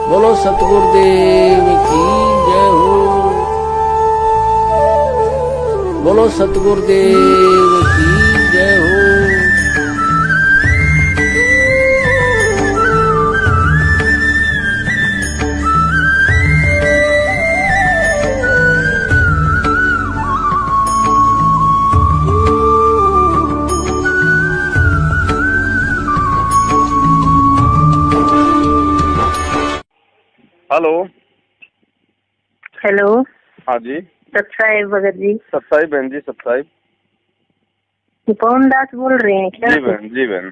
बोलो सतगुरुदेव की जय हो। बोलो सतगुरुदेव की जय हो। हेलो। हेलो। हाँ जी। सतसाहिब भगत जी। सतसाहिब बहन जी, सतसाहिब। पवन दास बोल रहे हैं क्या? जी बहन, जी बहन।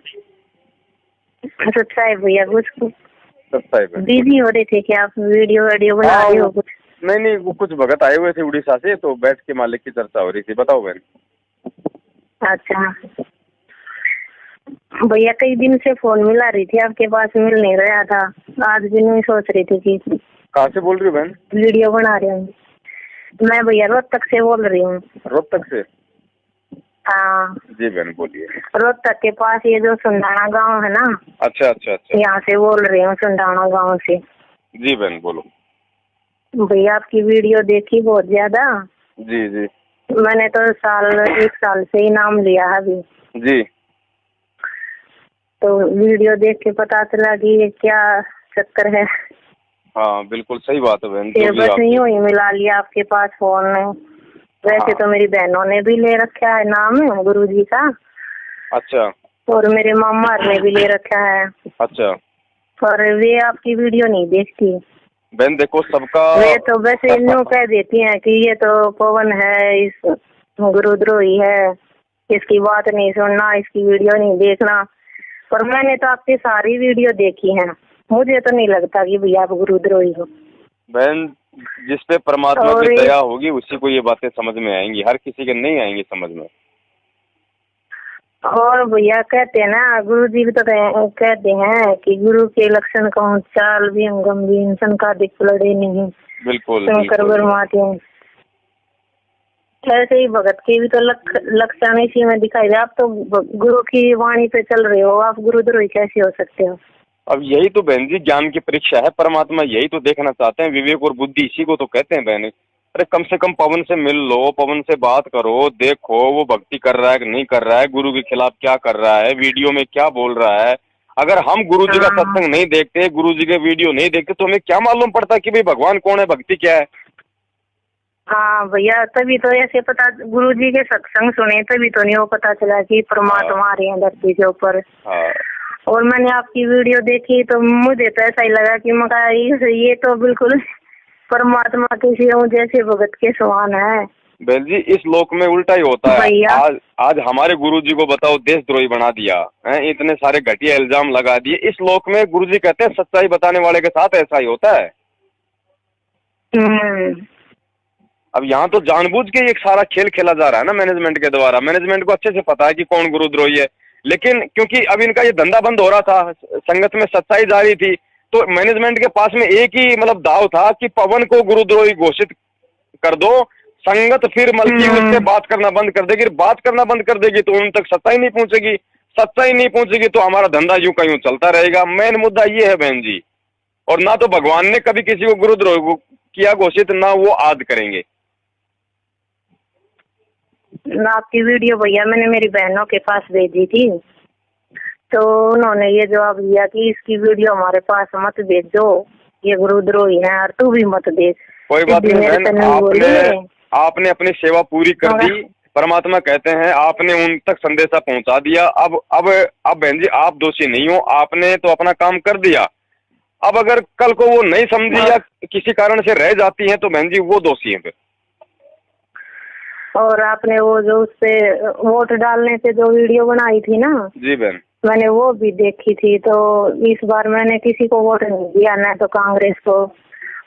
सतसाहिब भैया कुछ सतसाहिब बहन बिजी हो रहे थे क्या? आप वीडियो बना रहे हो कुछ? नहीं, वो कुछ भगत आए हुए थे उड़ीसा से, तो बैठ के मालिक की चर्चा हो रही थी। बताओ बहन। अच्छा भैया, कई दिन से फोन मिला रही थी आपके पास, मिल नहीं रहा था। आज भी नहीं सोच रही थी कि कहाँ से बोल रही हो बहन? वीडियो बना रहे हूँ मैं भैया, रोहतक से बोल रही हूँ। रोहतक से? हाँ जी बहन बोलिए। रोहतक के पास ये जो सुंडाना गांव है ना। अच्छा अच्छा अच्छा। यहाँ से बोल रही हूँ, सुंडाना गांव से। जी बहन बोलो। भैया आपकी वीडियो देखी बहुत ज्यादा। जी जी। मैंने तो एक साल से ही नाम लिया है अभी। जी। तो वीडियो देख के पता चला कि ये क्या चक्कर है। हाँ बिल्कुल सही बात है बहन। फिर बस यूं ही मिला लिया आपके पास फोन में। वैसे हाँ। तो मेरी बहनों ने भी ले रखा है नाम गुरुजी का। अच्छा। और मेरे मामा ने भी ले रखा है। अच्छा। और वे आपकी वीडियो नहीं देखती बहन देखो सबका। वे तो वैसे यूं कह देती हैं कि ये तो पवन है, इस गुरुद्रोही है, इसकी बात नहीं सुनना, इसकी वीडियो नहीं देखना। पर मैंने तो आपकी सारी वीडियो देखी है, मुझे तो नहीं लगता कि भैया आप गुरुद्रोही हो। बहन जिस पे परमात्मा की दया होगी उसी को ये बातें समझ में आएंगी, हर किसी के नहीं आएंगी समझ में। और भैया कहते हैं ना, गुरु जी भी तो कहते हैं कि गुरु के लक्षण कहूँ चाल भी गंभीर, शंका दिख लड़े नहीं। बिल्कुल शंकर बरमाते हैं। ऐसे ही भगत के भी तो लक्षण इसी में दिखाई दे। आप तो गुरु की वाणी पे चल रहे हो, आप गुरुद्रोही कैसे हो सकते हो? अब यही तो बहन जी ज्ञान की परीक्षा है, परमात्मा यही तो देखना चाहते हैं। विवेक और बुद्धि इसी को तो कहते हैं बहन। अरे कम से कम पवन से मिल लो, पवन से बात करो, देखो वो भक्ति कर रहा है कि नहीं कर रहा है, गुरु के खिलाफ क्या कर रहा है, वीडियो में क्या बोल रहा है। अगर हम गुरु जी का सत्संग नहीं देखते, गुरु जी के वीडियो नहीं देखते, तो हमें क्या मालूम पड़ता कि भाई भगवान कौन है, भक्ति क्या है। हाँ भैया, तभी तो ऐसे पता, गुरु जी के सत्संग सुने तभी तो नहीं वो पता चला कि परमात्मा आ रहे हैं धरती के ऊपर। और मैंने आपकी वीडियो देखी तो मुझे तो ऐसा ही लगा कि मगर ये तो बिल्कुल परमात्मा के शिव जैसे भगत के समान है। बहन जी इस लोक में उल्टा ही होता है। आज हमारे गुरु जी को बताओ देशद्रोही बना दिया है, इतने सारे घटिया इल्जाम लगा दिए। इस लोक में गुरु जी कहते हैं सच्चाई बताने वाले के साथ ऐसा ही होता है। अब यहाँ तो जानबूझ के एक सारा खेल खेला जा रहा है ना मैनेजमेंट के द्वारा। मैनेजमेंट को अच्छे से पता है कि कौन गुरुद्रोही है, लेकिन क्योंकि अब इनका ये धंधा बंद हो रहा था, संगत में सच्चाई जा रही थी, तो मैनेजमेंट के पास में एक ही मतलब दाव था कि पवन को गुरुद्रोही घोषित कर दो। संगत फिर मलकी उससे बात करना बंद कर देगी। बात करना बंद कर देगी तो उन तक सच्चाई नहीं पहुंचेगी, सच्चाई नहीं पहुंचेगी तो हमारा धंधा यूं का यूं चलता रहेगा। मेन मुद्दा ये है बहन जी। और ना तो भगवान ने कभी किसी को गुरुद्रोही किया घोषित, ना वो आज करेंगे। आपकी वीडियो भैया मैंने मेरी बहनों के पास भेजी थी, तो उन्होंने ये जवाब दिया कि इसकी वीडियो हमारे पास मत भेजो, ये गुरुद्रोही है और तू भी मत देख। कोई बात नहीं, आपने अपनी सेवा पूरी कर दी। परमात्मा कहते हैं आपने उन तक संदेशा पहुंचा दिया। अब बहन जी आप दोषी नहीं हो, आपने तो अपना काम कर दिया। अब अगर कल को वो नहीं समझी या किसी कारण से रह जाती है तो बहन जी वो दोषी है फिर। और आपने वो जो उससे वोट डालने से जो वीडियो बनाई थी ना, जी बहन, मैंने वो भी देखी थी। तो इस बार मैंने किसी को वोट नहीं दिया, न तो कांग्रेस को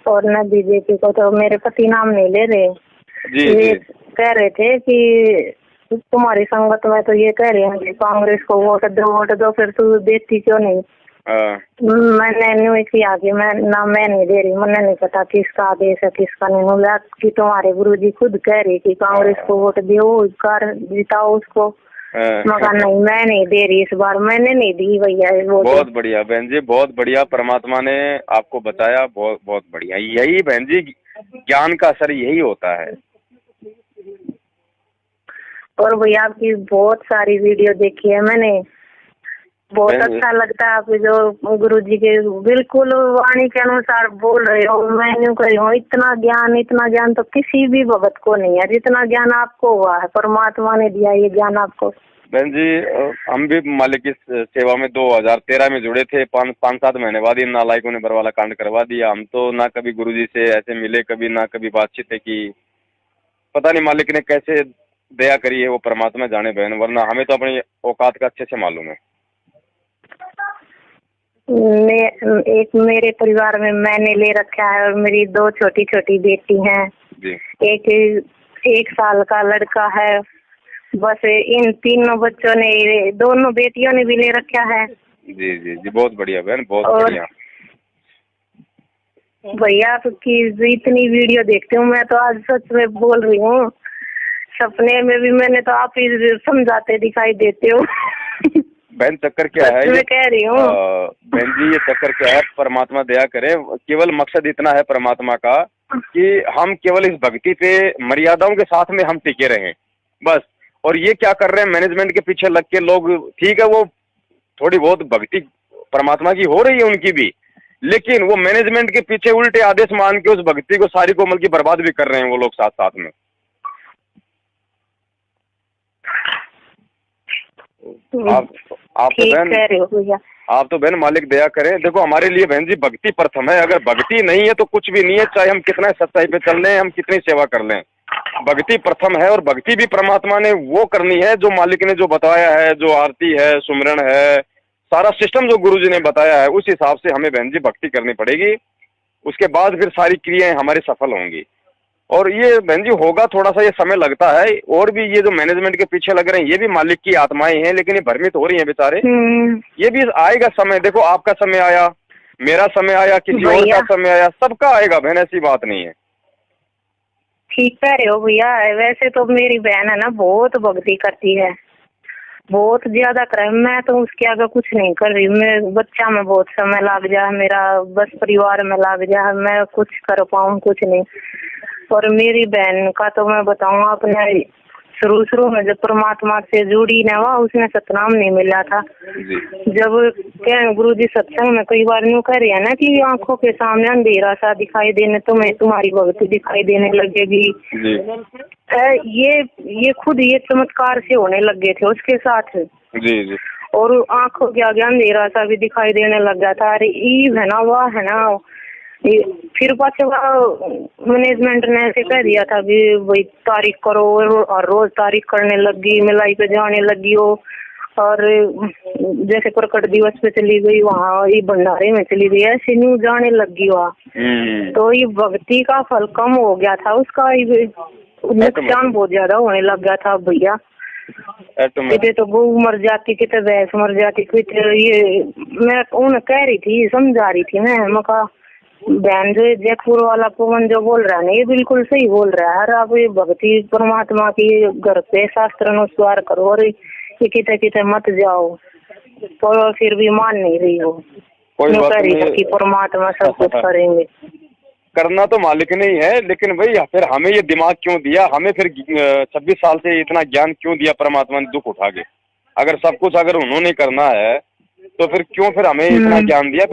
और न बीजेपी को। तो मेरे पति नाम नहीं ले रहे जी, ये कह रहे थे कि तुम्हारी संगत में तो ये कह रहे हैं कि कांग्रेस को वोट दो, फिर तू देती क्यों नहीं? मैंने न्यू किया कि मैं नहीं दे रही, मुझे नहीं पता किसका आदेश है किसका नहीं। मुझे कि तुम्हारे गुरुजी खुद कह रहे कि कांग्रेस को वोट दो, कर जिताओ उसको। मगर नहीं, मैं नहीं दे रही इस बार, मैंने नहीं दी भैया वो। बहुत बढ़िया बहन जी, बहुत बढ़िया, परमात्मा ने आपको बताया, बहुत बहुत बढ़िया। यही बहन जी ज्ञान का असर यही होता है। और भैया आपकी बहुत सारी वीडियो देखी है मैंने, बहुत अच्छा लगता है आप जो गुरुजी के बिल्कुल वाणी के अनुसार बोल रहे हो। मैं यूँ कह रही हूँ, इतना ज्ञान तो किसी भी भगत को नहीं है जितना ज्ञान आपको हुआ है। परमात्मा ने दिया ये ज्ञान आपको। बहन जी हम भी मालिक की सेवा में 2013 में जुड़े थे। 5-7 महीने बाद इन नालायकों ने बरवाला कांड करवा दिया। हम तो ना कभी गुरुजी से ऐसे मिले, कभी ना कभी बातचीत की। पता नहीं मालिक ने कैसे दया करी है, वो परमात्मा जाने बहन, वरना हमें तो अपनी औकात का अच्छे से मालूम है। एक मेरे परिवार में मैंने ले रखा है और मेरी 2 छोटी छोटी बेटी हैं जी। एक 1 साल का लड़का है। बस इन तीनों बच्चों ने, दोनों बेटियों ने भी ले रखा है। जी जी जी, बहुत बढ़िया बहन, बहुत बढ़िया। भैया आपकी इतनी वीडियो देखती हूँ मैं, तो आज सच में बोल रही हूँ, सपने में भी मैंने तो आप ही समझाते दिखाई देते हो। बहन चक्कर क्या है, मैं कह रही हूँ बहन जी ये चक्कर क्या है, परमात्मा दया करे। केवल मकसद इतना है परमात्मा का कि हम केवल इस भक्ति पे मर्यादाओं के साथ में हम टिके रहें बस। और ये क्या कर रहे हैं, मैनेजमेंट के पीछे लग के लोग, ठीक है वो थोड़ी बहुत भक्ति परमात्मा की हो रही है उनकी भी, लेकिन वो मैनेजमेंट के पीछे उल्टे आदेश मान के उस भक्ति को सारी को मतलब बर्बाद भी कर रहे हैं वो लोग साथ साथ में। आप तो बहन, आप तो बहन मालिक दया करें। देखो हमारे लिए बहन जी भक्ति प्रथम है। अगर भक्ति नहीं है तो कुछ भी नहीं है, चाहे हम कितना सच्चाई पे चल रहे हैं, हम कितनी सेवा कर लें, भक्ति प्रथम है। और भक्ति भी परमात्मा ने वो करनी है जो मालिक ने जो बताया है, जो आरती है, सुमरन है, सारा सिस्टम जो गुरुजी ने बताया है, उस हिसाब से हमें बहन जी भक्ति करनी पड़ेगी। उसके बाद फिर सारी क्रियाएं हमारी सफल होंगी। और ये बहन जी होगा, थोड़ा सा ये समय लगता है। और भी ये जो मैनेजमेंट के पीछे लग रहे हैं, ये भी मालिक की आत्माएं हैं, लेकिन ये भ्रमित हो रही हैं बेचारे। ये भी आएगा समय। देखो आपका समय आया, मेरा समय आया, किसी और का समय आया, सबका आएगा बहन, ऐसी बात नहीं है। ठीक कह रहे हो भैया। वैसे तो मेरी बहन है ना, बहुत भक्ति करती है, बहुत ज्यादा करे। मैं तो उसके आगे कुछ नहीं कर रही। मैं बच्चा में बहुत समय लग जाए मेरा, बस परिवार में लग जाए, मैं कुछ कर पाऊँ कुछ नहीं। और मेरी बहन का तो मैं बताऊँ, अपने शुरू में जब परमात्मा से जुड़ी ना हुआ, उसने सतनाम नहीं मिला था। जब क्या गुरुजी सत्संग में कई बार यूँ कह रही है ना कि आंखों के सामने अंधेरा सा दिखाई देने, तुम्हें तुम्हारी भक्ति दिखाई देने लगेगी। ये खुद ये चमत्कार से होने लगे थे उसके साथ जी। और आंखों के आगे अंधेरा सा भी दिखाई देने लग गया था। अरे ईव है ना, वह है ना। फिर पाछे मैनेजमेंट ने ऐसे कह दिया था कि भाई तारीख करो, और रोज तारीख करने लगी, मिलाई पे जाने लगी हो। और जैसे प्रकट दिवस पे चली गई, वहाँ ये भंडारे में चली गई, ऐसे न्यू जाने लगी वहाँ। तो ये भक्ति का फल कम हो गया था उसका, नुकसान बहुत ज्यादा होने लग गया था भैया। कितने तो गौ मर जाती, कितने भैंस मर जाती, कितने ये मैं उन्हें कह रही थी, समझा रही थी मैं मका बहन जो जयपुर वाला पवन जो बोल रहा है ना, ये बिल्कुल सही बोल रहा है। आप ये भक्ति परमात्मा की घर पे शास्त्र अनुसार करो, और ये किते मत जाओ। तो फिर भी मान नहीं रही हो, कह रही है कि परमात्मा सब कुछ करेंगे। करना तो मालिक ने ही है, लेकिन भाई फिर हमें ये दिमाग क्यों दिया, हमें फिर 26 साल से इतना ज्ञान क्यों दिया परमात्मा ने दुख उठा के। अगर सब कुछ अगर उन्होंने करना है तो फिर क्यों फिर हमें इतना ज्ञान दिया,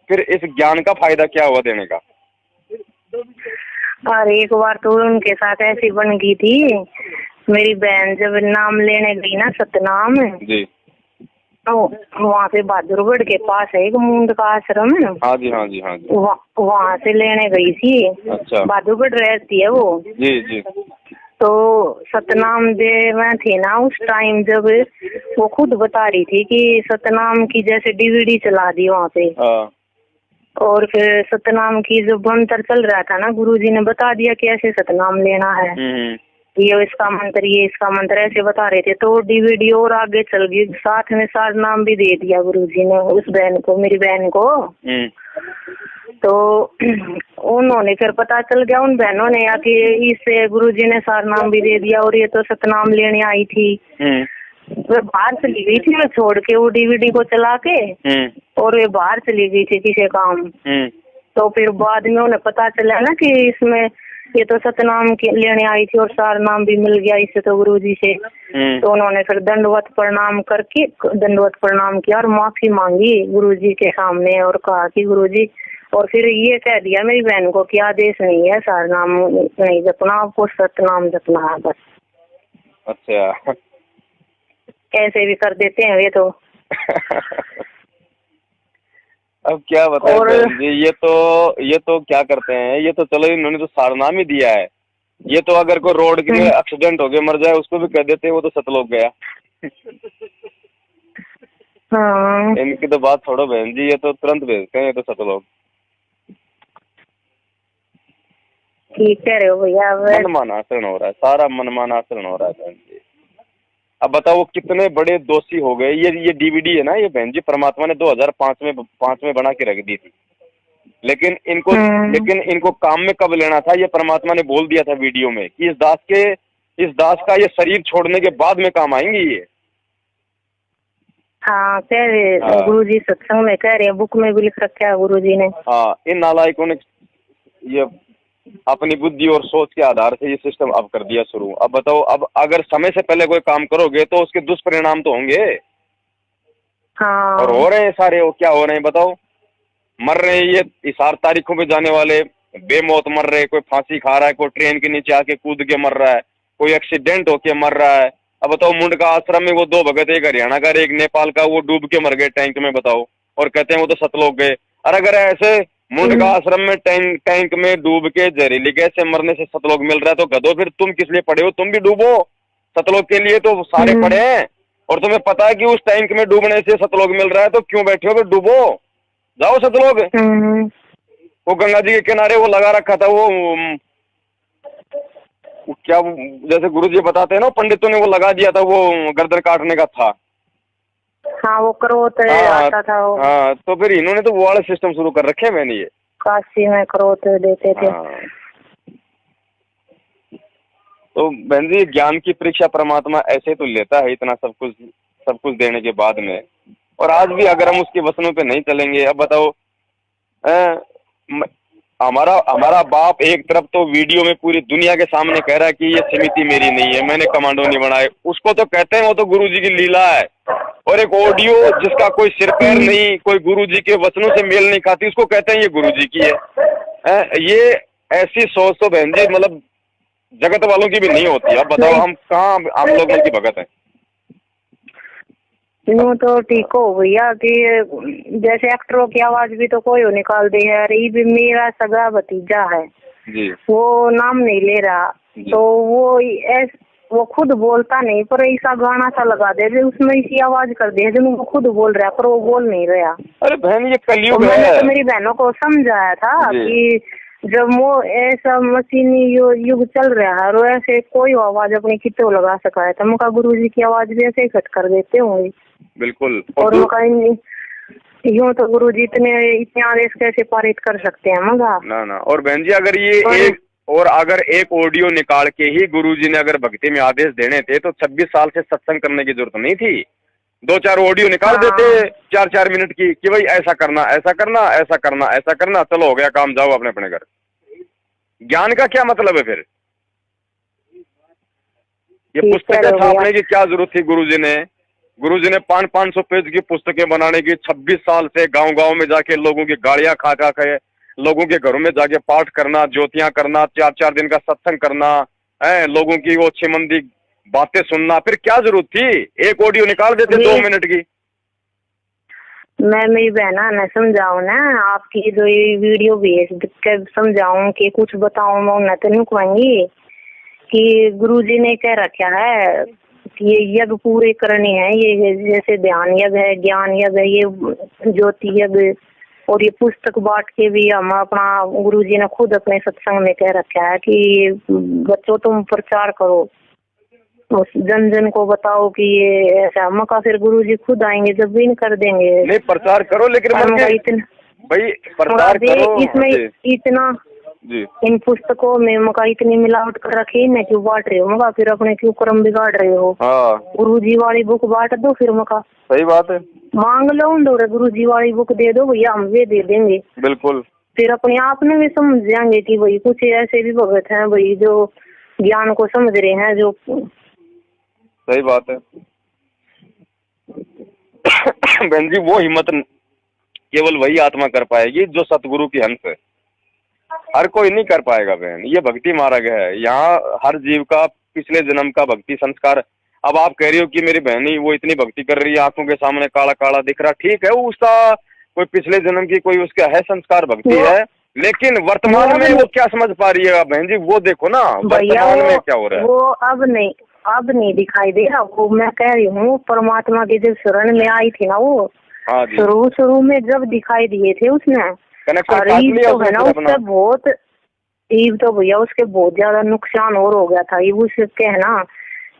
फिर इस ज्ञान का फायदा क्या हुआ देने का। और एक बार तो उनके साथ ऐसी बन गई थी, मेरी बहन जब नाम लेने गई ना सतनाम जी, तो वहाँ पे बहादुरगढ़ के पास है एक मूंद का आश्रम है। हाँ जी हाँ जी हाँ जी। वहाँ से लेने गई थी। अच्छा। बहादुरगढ़ रहती है वो जी जी। तो सतनाम देव थे ना उस टाइम, जब वो खुद बता रही थी कि सतनाम की जैसे डीवीडी चला दी वहाँ पे। और फिर सतनाम की जो मंत्र चल रहा था ना, गुरुजी ने बता दिया कि ऐसे सतनाम लेना है, ये इसका मंत्र, ये इसका मंत्र, ऐसे बता रहे थे। तो डीवीडी और आगे चल गई, साथ में सार नाम भी दे दिया गुरुजी ने उस बहन को, मेरी बहन को। तो उन्होंने फिर पता चल गया उन बहनों ने कि इससे गुरुजी ने सार नाम भी दे दिया, और ये तो सतनाम लेने आई थी। वे बाहर चली गई थी, मैं छोड़ के वो डीवीडी को चला के, और वे बाहर चली गई थी किसी काम। तो फिर बाद में उन्हें पता चला ना कि इसमें ये तो सतनाम लेने आई थी और सार नाम भी मिल गया इससे तो गुरुजी से। तो उन्होंने फिर दंडवत प्रणाम किया और माफी मांगी गुरुजी के सामने और कहा कि गुरुजी, और फिर ये कह दिया मेरी बहन को कि आदेश नहीं है सार नाम नहीं जपना, आपको सतनाम जपना है बस। अच्छा, ऐसे भी कर देते हैं वे तो। अब क्या बताएं बहन जी, ये तो क्या करते हैं, ये तो चलो इन्होंने तो सारनाम ही दिया है। ये तो अगर कोई रोड के में एक्सीडेंट हो गया मर जाए उसको भी कह देते हैं वो तो सतलोक गया। हाँ। इनकी तो बात छोड़ो बहन जी, ये तो तुरंत भेजते हैं ये तो सतलोक। ठीक कह रहे हो भैया। मनमाना आचरण हो रहा है, सारा मनमाना आचरण हो रहा है बहन जी। अब बताओ कितने बड़े दोषी हो गए। ये डीवीडी है ना ये बहन जी, परमात्मा ने 2005 में बना के रख दी थी, लेकिन इनको काम में कब लेना था, ये परमात्मा ने बोल दिया था वीडियो में कि इस दास का ये शरीर छोड़ने के बाद में काम आएंगे ये। हाँ कह रहे गुरुजी, सत्संग में कह रहे हैं, बुक में भी लिख रखा है गुरुजी ने। हाँ, इन नालायकों ने ये अपनी बुद्धि और सोच के आधार से ये सिस्टम अब कर दिया शुरू। अब बताओ, अब अगर समय से पहले कोई काम करोगे तो उसके दुष्परिणाम तो होंगे। हाँ। और हो रहे हैं सारे, वो क्या हो रहे हैं बताओ, मर रहे हैं ये इस 8 तारीखों पे जाने वाले बेमौत मर रहे हैं। कोई फांसी खा रहा है, कोई ट्रेन के नीचे आके कूद के मर रहा है, कोई एक्सीडेंट होके मर रहा है। अब बताओ, मुंडका आश्रम में वो 2 भगत, एक हरियाणा का एक नेपाल का, वो डूब के मर गए टैंक में बताओ, और कहते हैं वो तो सतलोक गए। और अगर ऐसे मुंडका आश्रम में टैंक में डूब के जहरीली गैस से मरने से सतलोक मिल रहा है तो गधो फिर तुम किस लिए पड़े हो, तुम भी डूबो। सतलोक के लिए तो सारे पड़े हैं, और तुम्हें पता है कि उस टैंक में डूबने से सतलोक मिल रहा है तो क्यों बैठे हो, फिर डूबो, जाओ सतलोक। वो गंगा जी के किनारे वो लगा रखा था वो क्या, जैसे गुरु जी बताते हैं ना, पंडितों ने वो लगा दिया था, वो गर्दन काटने का था। हाँ, वो क्रोध आता था वो। हाँ, तो फिर इन्होंने तो वो वाले सिस्टम शुरू कर रखे मैंने ये काशी में क्रोध देते थे। तो बहन जी, ज्ञान की परीक्षा परमात्मा ऐसे तो लेता है इतना सब कुछ देने के बाद में, और आज भी अगर हम उसके वचनों पे नहीं चलेंगे। अब बताओ, हमारा बाप एक तरफ तो वीडियो में पूरी दुनिया के सामने कह रहा है कि ये समिति मेरी नहीं है, मैंने कमांडो नहीं बनाए, उसको तो कहते हैं वो तो गुरुजी की लीला है। और एक ऑडियो जिसका कोई सिर पैर नहीं, कोई गुरुजी के वचनों से मेल नहीं खाती, उसको कहते हैं ये गुरुजी की है। ये ऐसी सोच तो बहन जी मतलब जगत वालों की भी नहीं होती। अब बताओ हम कहाँ आम लोगों की भगत है। यूँ तो ठीक हो भैया कि जैसे एक्टरों की आवाज भी तो कोई निकाल दे है। अरे भी मेरा सगा भतीजा है जी, वो नाम नहीं ले रहा, तो वो खुद बोलता नहीं, पर ऐसा गाना सा लगा दे उसमें इसी आवाज कर दे जो वो खुद बोल रहा है पर वो बोल नहीं रहा। अरे बहन ये कलयुग है। मैंने तो मेरी बहनों को समझाया था कि जब वो ऐसा मशीनी युग चल रहा है और ऐसे कोई आवाज अपनी कितो लगा सका है, तो मुका गुरुजी की आवाज भी ऐसे ही कट कर देते होंगे। बिल्कुल। और यूँ तो गुरुजी इतने आदेश कैसे पारित कर सकते हैं मगा ना। और बहन जी, अगर एक ऑडियो निकाल के ही गुरुजी ने अगर भक्ति में आदेश देने थे तो 26 साल से सत्संग करने की जरूरत नहीं थी। 2-4 ऑडियो निकाल देते 4-4 मिनट की कि भाई ऐसा करना, ऐसा करना, ऐसा करना, ऐसा करना, चलो हो गया काम, जाओ अपने अपने घर। ज्ञान का क्या मतलब है फिर? ये पुस्तकें छापने की क्या जरूरत थी? गुरुजी ने 500 पेज की पुस्तकें बनाने की 26 साल से गांव में जाके लोगों की गाड़ियां खा के लोगों के घरों में जाके पाठ करना, ज्योतियां करना, 4-4 दिन का सत्संग करना, लोगों की वो छिमंदी बातें सुनना, फिर क्या जरूरत थी? एक ऑडियो निकाल देते 2 मिनट की। मैं मेरी बहना न समझाऊ ना, आपकी जो ये वीडियो भेज के समझाऊं कि कुछ बताऊं, मैं उन्हें तो नहीं कहूंगी कि गुरुजी ने कह रखा है कि ये यज्ञ पूरे करने हैं, ये जैसे ध्यान यज्ञ है, ज्ञान यज्ञ है, ये ज्योति यज्ञ, और ये पुस्तक बांट के भी हम अपना गुरुजी ने खुद अपने सत्संग में कह रखा है कि बच्चों तुम प्रचार करो, उस जन को बताओ कि ये ऐसा। मका फिर गुरुजी खुद आएंगे जब भी कर देंगे। नहीं, प्रचार करो, लेकिन भाई प्रचार करो। इसमें इतना जी। इन पुस्तकों में मका इतनी मिलावट कर रखी है, क्यों बांट रहे हो मका? फिर अपने क्यों कर्म बिगाड़ रहे हो? हाँ, गुरुजी वाली बुक बांट दो फिर मका। सही बात है। मांग लो उन गुरुजी वाली बुक दे दो भैया, हम वे दे देंगे। बिल्कुल। फिर अपने आप में भी समझ जाएंगे कि भाई कुछ ऐसे भी भगत हैं भाई जो ज्ञान को समझ रहे हैं। जो सही बात है। बहन जी, वो हिम्मत केवल वही आत्मा कर पाएगी जो सतगुरु की हंस है। हर कोई नहीं कर पाएगा बहन। ये भक्ति मार्ग है। यहाँ हर जीव का पिछले जन्म का भक्ति संस्कार। अब आप कह रही हो कि मेरी बहनी वो इतनी भक्ति कर रही है, आंखों के सामने काला काला दिख रहा, ठीक है, उसका कोई पिछले जन्म की कोई उसका है संस्कार, भक्ति है, लेकिन वर्तमान में वो क्या समझ पा रही है बहन जी? वो देखो ना वर्तमान में क्या हो रहा है। वो अब नहीं दिखाई दे रहा। वो मैं कह रही हूँ परमात्मा की जब शरण में आई थी ना वो, हाँ जी, शुरू में जब दिखाई दिए थे उसने, कनेक्शन और काट ईब लिया तो है ना उससे बहुत, ईब तो भैया उसके बहुत ज्यादा नुकसान और हो गया था। ईब उसके है ना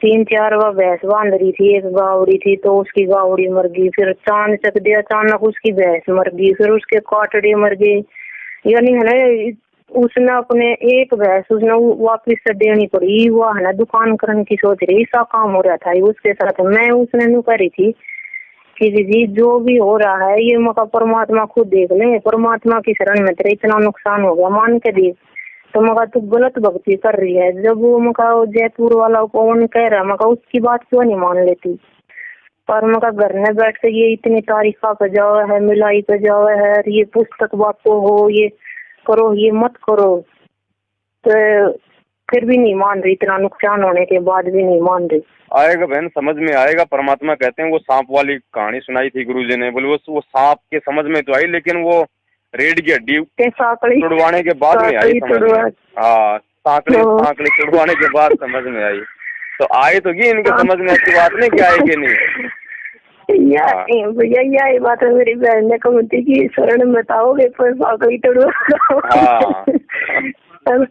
3-4 बार भैंस बांध रही थी, एक गावड़ी थी तो उसकी गावड़ी मर गई, फिर चांद चक दिया, अचानक उसकी भैंस मर गई, फिर उसके काटड़े मर गए। यानी है ना उसने अपने एक भैंस उसने वापिस से देनी पड़ी। वो है ना दुकान करने की सोच रही, ऐसा काम हो रहा था उसके साथ। मैं उसने नु करी थी कि जी जो भी हो रहा है ये मका परमात्मा खुद देख ले, परमात्मा की शरण में तेरे इतना नुकसान हो गया मान के देख, तो मका तू गलत भक्ति कर रही है। जब वो मका जयपुर वाला पवन कह रहा मका उसकी बात क्यों नहीं मान लेती? पर मका घर में बैठ के ये इतनी तारीफा पे जाओ है, मिलाई पे जाओ है, ये पुस्तक बातों हो, ये करो ये मत करो, तो फिर भी नहीं मान रही। इतना नुकसान होने के बाद भी नहीं मान रही। आएगा बहन, समझ में आएगा। परमात्मा कहते हैं वो सांप वाली कहानी सुनाई थी गुरुजी ने, बोले वो सांप के समझ में तो आई, लेकिन वो रेड की हड्डी तुड़वाने के बाद में आई समझ में। हाँ, सांकड़ी तुड़वाने के बाद समझ में आई। तो आए तो ये इनके समझ में ऐसी बात नहीं कि आएगी नहीं। भैया यही बात है मेरी बहन ने कही थी कि शरण बताओगे पर सांकड़ी तुड़वा पर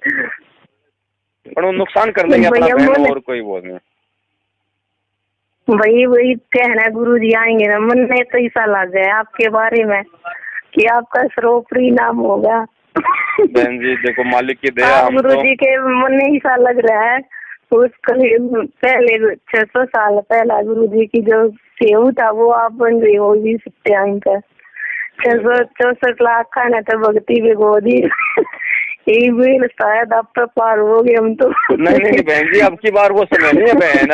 वो नुकसान कर लेंगे अपना बहन, और कोई वो नहीं। वही कहना गुरु जी आएंगे ना, मन में तो ऐसा लग गया आपके बारे में कि आपका सर्वोपरि नाम होगा। बहन जी देखो मालिक की दया, हम गुरु जी के मन में ऐसा लग रहा है। उसको पहले 600 साल पहला गुरु जी की जो सेव था वो आप बन रही हो भी टाइम का। 664 लाख का ना तो भक्ति भी गोदी यही भी शायद आप तो पार हो गए हम तो। नहीं बहन जी, अब की बार वो समय नहीं है बहन।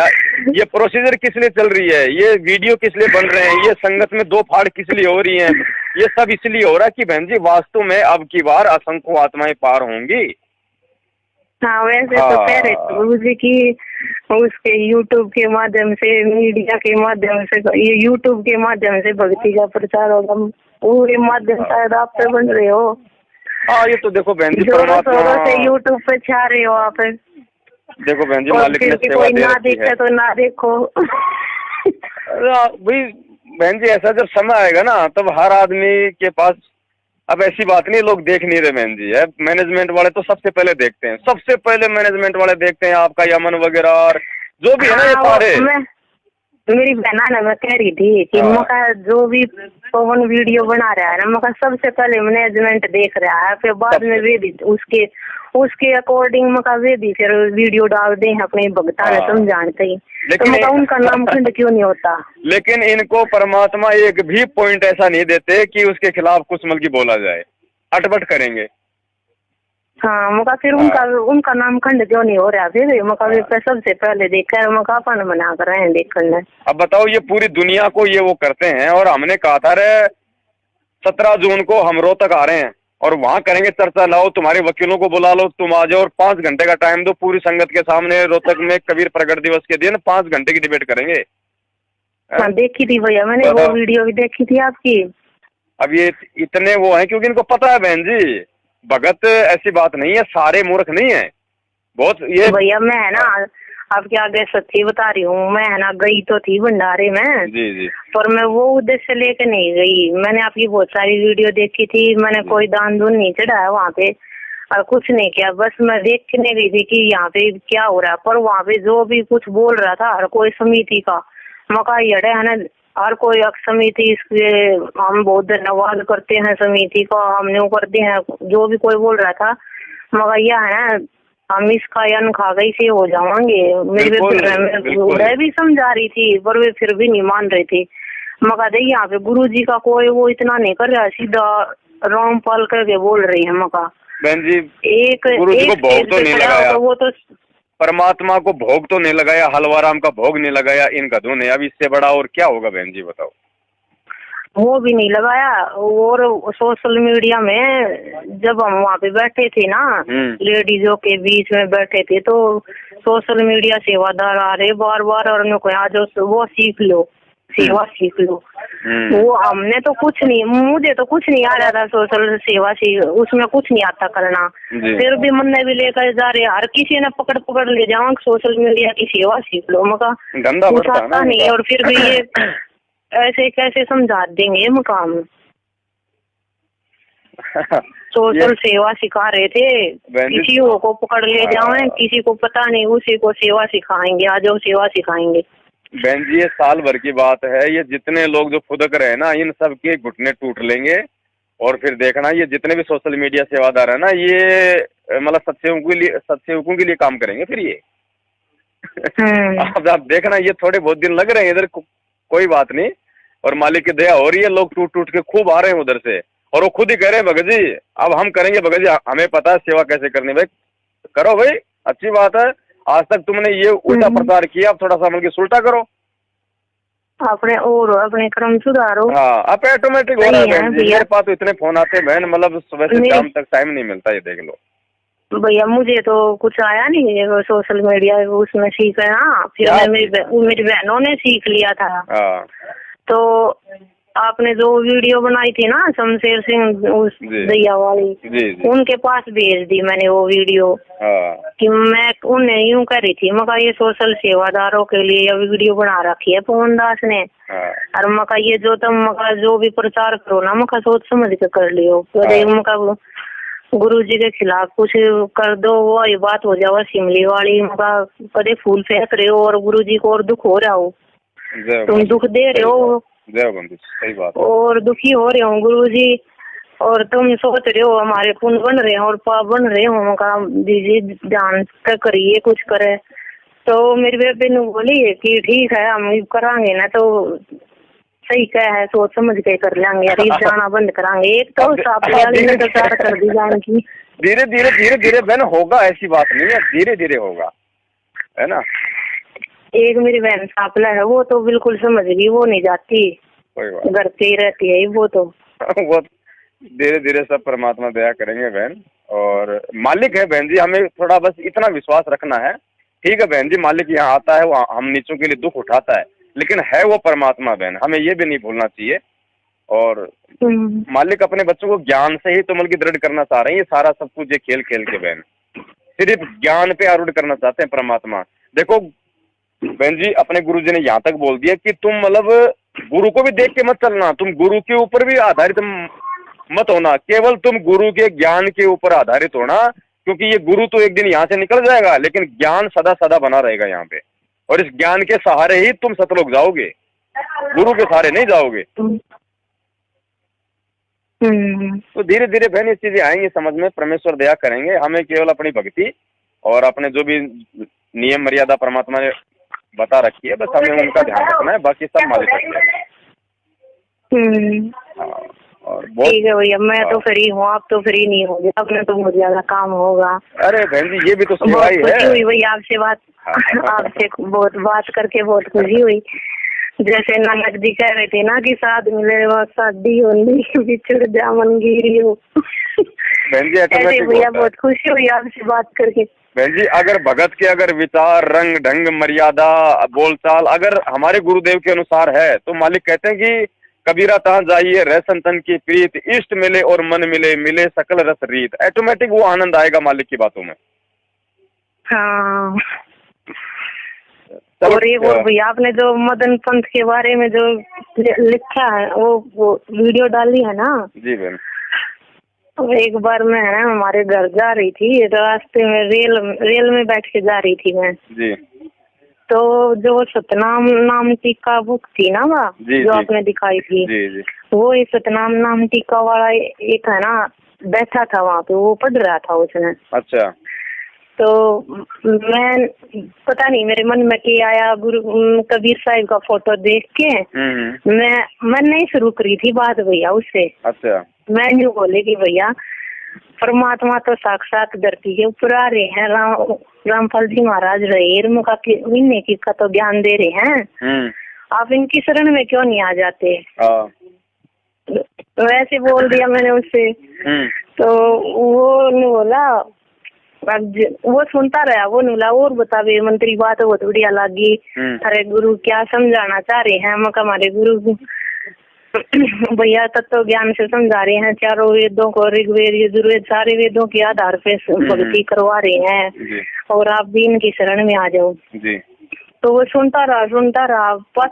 ये प्रोसीजर किस लिए चल रही है, ये वीडियो किस लिए बन रहे हैं, ये संगत में 2 फाड़ किस लिए हो रही हैं, ये सब इसलिए हो रहा है कि बहन जी वास्तव में अब की बार असंख्य आत्माएं पार होंगी। हाँ वैसे तो कह रहे थे गुरु जी की उसके यूट्यूब के माध्यम से, मीडिया के माध्यम से, ये यूट्यूब के माध्यम से भक्ति का प्रचार होगा, पूरे माध्यम शायद आप पे बन रहे हो। हाँ ये तो देखो बहन जी परमात्मा से यूट्यूब पे छा रहे हो आप। देखो बहन जी मालिक ने सेवा दे रखी है तो ना देखो। भाई बहन जी ऐसा जब समय आएगा ना तब हर आदमी के पास, अब ऐसी बात नहीं लोग देख नहीं रहे बहन जी है, मैनेजमेंट वाले तो सबसे पहले देखते हैं, सबसे पहले मैनेजमेंट वाले देखते हैं आपका यमन वगैरह और जो भी है ना ये सारे। मेरी बहना ना मैं कह रही थी कि मका जो भी पवन वीडियो बना रहा है ना मका सबसे पहले मैनेजमेंट देख रहा है, फिर बाद में वे भी उसके अकॉर्डिंग मका वे भी फिर वीडियो डाल दे अपने भक्ता ने समझाते ही, तो मका उनका नाम खंड क्यों नहीं होता? लेकिन इनको परमात्मा एक भी पॉइंट ऐसा नहीं देते कि उसके खिलाफ कुछ मतलब की बोला जाए, अटपट करेंगे। हाँ मका फिर उनका नाम खंड क्यों नहीं हो रहा? फिर मका सबसे पहले देखा है मका अपन बना कर रहे हैं देखने। अब बताओ ये पूरी दुनिया को ये वो करते हैं, और हमने कहा था रे 17 जून को हम रोहतक आ रहे हैं और वहां करेंगे चर्चा, लाओ तुम्हारे वकीलों को बुला लो, तुम आ जाओ और 5 घंटे का टाइम दो, पूरी संगत के सामने रोहतक में कबीर प्रगट दिवस के दिन 5 घंटे की डिबेट करेंगे। हाँ देखी थी भैया मैंने वो वीडियो भी देखी थी आपकी। अब ये इतने वो है क्योंकि इनको पता है बहन जी भगत ऐसी बात नहीं है, सारे मूर्ख नहीं है बहुत। ये भैया मैं है ना आपके आगे सच्ची बता रही हूँ, मैं है ना गई तो थी भंडारे में जी, पर मैं वो उद्देश्य लेके नहीं गई। मैंने आपकी बहुत सारी वीडियो देखी थी, मैंने कोई दान दून नहीं चढ़ाया वहाँ पे और कुछ नहीं किया, बस मैं देखने गई थी कि यहाँ पे क्या हो रहा है। पर वहाँ पे जो भी कुछ बोल रहा था हर कोई समिति का मका यड़े है ना, हर कोई समिति इसके हम बहुत धन्यवाद करते हैं समिति का, हमने वो करते हैं, जो भी कोई बोल रहा था मगर यह है हम इसका अन खा गई से हो जाएंगे। मेरे भी समझा रही थी पर वे फिर भी नहीं मान रहे थे। मगर दे यहाँ पे गुरुजी का कोई वो इतना नहीं कर रहा, सीधा रामपाल करके बोल रही है। मका बहन जी गुरु जी को भोग तो नहीं लगाया, वो तो परमात्मा को भोग तो नहीं लगाया, हलवाराम का भोग नहीं लगाया इन गधों ने। अब इससे बड़ा और क्या होगा बहन जी बताओ। वो भी नहीं लगाया। और सोशल मीडिया में जब हम वहाँ पे बैठे थे ना, लेडीजों के बीच में बैठे थे, तो सोशल मीडिया सेवादार आ रहे बार बार और उनको यहाँ जो वो सीख लो, सेवा सीख लो। वो हमने तो कुछ नहीं, मुझे तो कुछ नहीं आ रहा था सोशल सेवा से, उसमें कुछ नहीं आता करना। फिर भी मन ने भी लेकर जा रहे, हर किसी ने पकड़ पकड़ ले जाओ सोशल मीडिया की सेवा सीख लो। मका कुछ आता नहीं और फिर भी ये ऐसे कैसे समझा देंगे मकाम। सोशल सेवा सिखा रहे थे, किसी को पकड़ ले जाओ, किसी को पता नहीं, उसी को सेवा सिखाएंगे, आज वो सेवा सिखाएंगे। बहन जी ये साल भर की बात है, ये जितने लोग जो फुदक रहे हैं ना, इन सब के घुटने टूट लेंगे। और फिर देखना ये जितने भी सोशल मीडिया सेवादार है ना, ये मतलब सत्सेवकों के लिए काम करेंगे फिर ये। अब आप देखना ये थोड़े बहुत दिन लग रहे हैं इधर, कोई बात नहीं, और मालिक की दया हो रही है, लोग टूट टूट के खूब आ रहे हैं उधर से। और वो खुद ही कह रहे हैं भगत जी अब हम करेंगे, भगत जी हमें पता है सेवा कैसे करनी। भाई करो भाई, अच्छी बात है, आज तक तुमने ये उल्टा प्रचार किया, अब थोड़ा सा मतलब उल्टा करो, अपने क्रम सुधारो। हाँ अब ऑटोमेटिक हो रहा है बहन जी। मेरे पास तो इतने फोन आते हैं बहन, मतलब सुबह से शाम तक टाइम नहीं मिलता, ये देख लो। भैया मुझे तो कुछ आया नहीं सोशल मीडिया उसमें सीखा है। हाँ फिर मेरी बहनों ने सीख लिया था। तो आपने जो वीडियो बनाई थी ना शमशेर सिंह उस दैया वाली, उनके पास भेज दी मैंने वो वीडियो। कि मैं उन्हें यूं कर रही थी, मका ये सोशल सेवादारों के लिए ये वीडियो बना रखी है पवन दास ने। और मका ये जो तुम मका जो भी प्रचार करो ना, मका सोच समझ के कर लियो। मका गुरु जी के खिलाफ कुछ कर दो, वो ये बात हो जाओ शिमली वाली। मका कदे फूल फेंक रहे हो और गुरु जी को और दुख हो रहा हो, तुम दुख दे रहे हो, सही बात, और दुखी हो रहे हो गुरुजी, और तुम सोच रहे हो हमारे पुण्य बन रहे हैं और पाप बन रहे हो। का दीजिए जान कर करिए कुछ करे। तो मेरी बेबी ने बोली कि ठीक है हम करांगे ना, तो सही क्या है सोच समझ के कर लेंगे, अरे जाना बंद करांगे। एक तो प्रचार कर दी जान की, धीरे धीरे धीरे धीरे बहन होगा, ऐसी बात नहीं है, धीरे धीरे होगा, है ना। एक मेरी बहन सापला है, वो तो बिल्कुल समझ गई, वो नहीं जाती, घर पे ही रहती है वो तो। वो धीरे धीरे सब परमात्मा दया करेंगे बहन, और मालिक है बहन जी, हमें थोड़ा बस इतना विश्वास रखना है। ठीक है बहन जी, मालिक यहाँ आता है, वो हम नीचों के लिए दुख उठाता है, लेकिन है वो परमात्मा बहन, हमें ये भी नहीं भूलना चाहिए। और मालिक अपने बच्चों को ज्ञान से ही तो मतलब दृढ़ करना चाह रहे हैं। ये सारा सब कुछ ये खेल खेल के बहन सिर्फ ज्ञान पे आरूढ़ करना चाहते हैं परमात्मा। देखो बहन जी अपने गुरुजी ने यहाँ तक बोल दिया कि तुम मतलब गुरु को भी देख के मत चलना, तुम गुरु के ऊपर भी आधारित मत होना, केवल तुम गुरु के ज्ञान के ऊपर आधारित होना, क्योंकि ये गुरु तो एक दिन यहाँ से निकल जाएगा, लेकिन ज्ञान सदा सदा बना रहेगा यहाँ पे, और इस ज्ञान के सहारे ही तुम सतलोक जाओगे, गुरु के सहारे नहीं जाओगे। तो धीरे धीरे बहन ये चीजें आएंगी समझ में, परमेश्वर दया करेंगे। हमें केवल अपनी भक्ति और अपने जो भी नियम मर्यादा परमात्मा ने बता रखी है, बस हमें उनका ध्यान रखना है, बाकी सब मालिक रखना है। और ठीक है भैया, मैं तो फ्री हूँ, आप तो फ्री नहीं होंगे, अपने तो बहुत ज्यादा काम होगा। अरे बहन जी ये भी तो सेवा ही है। हुई भैया आपसे बात, आपसे बहुत बात करके बहुत खुशी हुई। जैसे नानक जी कह रहे थे ना कि साथ मिले वहाँ शादी होनी, बिछड़ जामन गिरी हो। बहन जी ऐसे भैया बहुत खुशी हुई आपसे बात करके। बहन जी अगर भगत के अगर विचार रंग ढंग मर्यादा बोलचाल अगर हमारे गुरुदेव के अनुसार है, तो मालिक कहते हैं कि कबीरा तहाँ जाइए रह संतन की प्रीत, इष्ट मिले और मन मिले, मिले सकल रस रीत। ऑटोमेटिक वो आनंद आएगा मालिक की बातों में। हाँ और एक और भैया आपने जो मदन पंथ के बारे में जो लिखा है वो वीडियो डाली है ना जी बहन। एक बार मैं है हमारे घर जा रही थी, रास्ते में रेल में बैठ के जा रही थी मैं जी। तो जो सतनाम नाम टीका बुक थी ना जो आपने दिखाई थी जी। वो सतनाम नाम टीका वाला एक है ना, बैठा था वहाँ पे, वो पढ़ रहा था उसने। अच्छा। तो मैं पता नहीं मेरे मन में क्या आया, गुरु कबीर साहिब का फोटो देख के मैं नहीं शुरू करी थी बात भैया उससे। अच्छा। मैं यूँ बोले कि भैया परमात्मा तो साक्षात धरती के ऊपर आ रहे हैं, रामपाल जी महाराज रहे मुका की का तो ज्ञान दे रहे हैं, आप इनकी शरण में क्यों नहीं आ जाते? तो ऐसे बोल दिया मैंने उससे। तो वो ने बोला, वो सुनता रहा, वो बोला और बतावे मंत्री बात बहुत बढ़िया लगी, अरे गुरु क्या समझाना चाह रहे हैं? मका हमारे गुरु भैया तत्व ज्ञान से समझा रहे हैं, चारों वेदों को, ऋग्वेद यजुर्वेद सारे वेदों के आधार पे भक्ति करवा रहे हैं और आप भी इनकी शरण में आ जाओ जी। तो वो सुनता रहा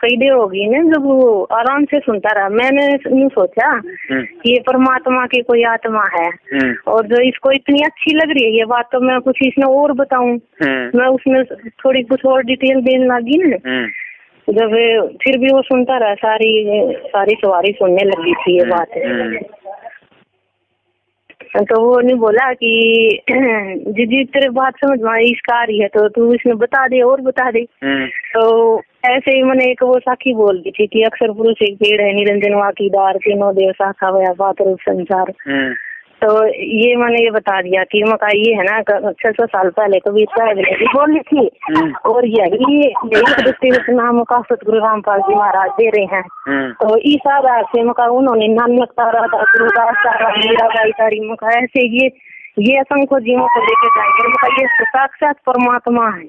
कई देर हो गई ना जब वो आराम से सुनता रहा। मैंने नहीं सोचा कि ये परमात्मा की कोई आत्मा है और जो इसको इतनी अच्छी लग रही है ये बात, तो मैं कुछ इसमें और बताऊं। मैं उसमें थोड़ी कुछ और डिटेल देने लगी ना, जब फिर भी वो सुनता रहा, सारी सवारी सुनने लगी थी ये बात। तो वो नहीं बोला कि जी तेरे बात समझ में इसका आ रही है तो तू इसमें बता दे और बता दे। तो ऐसे ही मैंने एक वो साखी बोल दी थी कि अक्षर पुरुष एक पेड़ है, निरंजन वाकीदार, तीनों देव शाखा वया बात रूप संसार। तो ये मैंने ये बता दिया कि मका ये है ना 600 साल पहले कबीर साहब ने भी बोली थी और यही नाम का सतगुरु रामपाल जी महाराज दे रहे हैं। तो इस आधार से मका उन्होंने नानक तारा गुरुदास तारा मीराबाई तारी मका ऐसे ये असंख्य जीवों को लेके जाएंगे, मका ये साक्षात परमात्मा है।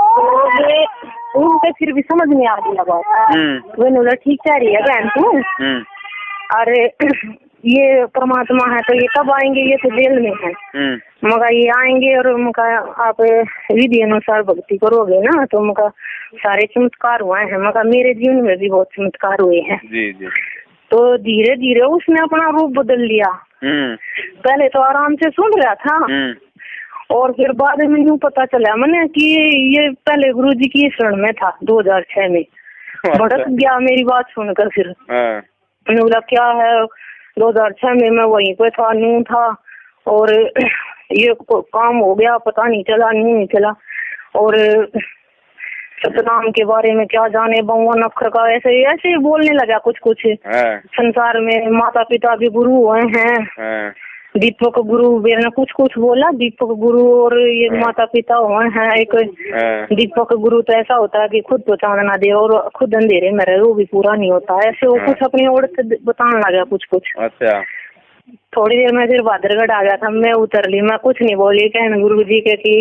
तो ये उनके फिर भी समझ में आ गया बात। वो ठीक कह रही है बहन तू, अरे ये परमात्मा है तो ये कब आएंगे? ये तो जेल में है, मगर ये आएंगे और मका आप विधि अनुसार भक्ति करोगे ना तो मका सारे चमत्कार हुए हैं। मका मेरे जीवन में भी बहुत चमत्कार हुए हैं जी जी। तो धीरे धीरे उसने अपना रूप बदल लिया। पहले तो आराम से सुन रहा था और फिर बाद में यूँ पता चला मैंने कि ये पहले गुरु जी की शरण में था 2006 में। भड़क गया मेरी बात सुनकर। फिर मैंने बोला क्या है, 2006 में मैं वहीं पे था, नू था और ये काम हो गया, पता नहीं चला और सतनाम के बारे में क्या जाने, बहुवन अक्षर का ऐसे बोलने लगा कुछ संसार में माता पिता भी गुरु हुए हैं, दीपक गुरु ने कुछ बोला, दीपक गुरु और ये माता पिता हुए हैं। एक दीपक गुरु तो ऐसा होता है कि खुद तो चांदना दे और खुद अंधेरे में रहे, वो भी पूरा नहीं होता है। ऐसे वो कुछ अपनी ओर से बताने लगा कुछ। अच्छा। थोड़ी देर में फिर भादरगढ़ आ गया था, मैं उतर ली, मैं कुछ नहीं बोली, कहने गुरु जी के कि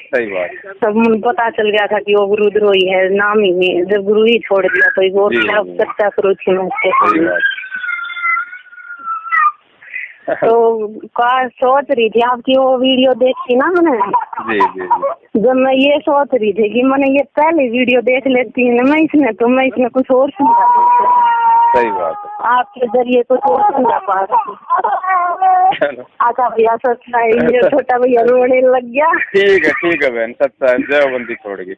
सही बात सब पता चल गया था कि वो गुरुद्रोही है, नाम ही नहीं, जब गुरु ही छोड़ दिया तो चर्चा करो थी मैं। तो सोच रही थी आपकी वो वीडियो देखी ना मैंने जी। जब मैं ये सोच रही थी कि मैंने ये पहले वीडियो देख लेती है मैं इसमें कुछ और सुना। सही बात है, आपके जरिए कुछ और सुनना पा रही। अच्छा भैया सच है, छोटा भैया रोने लग गया। ठीक है बहन, सच है, जय बंदी छोड़ गई।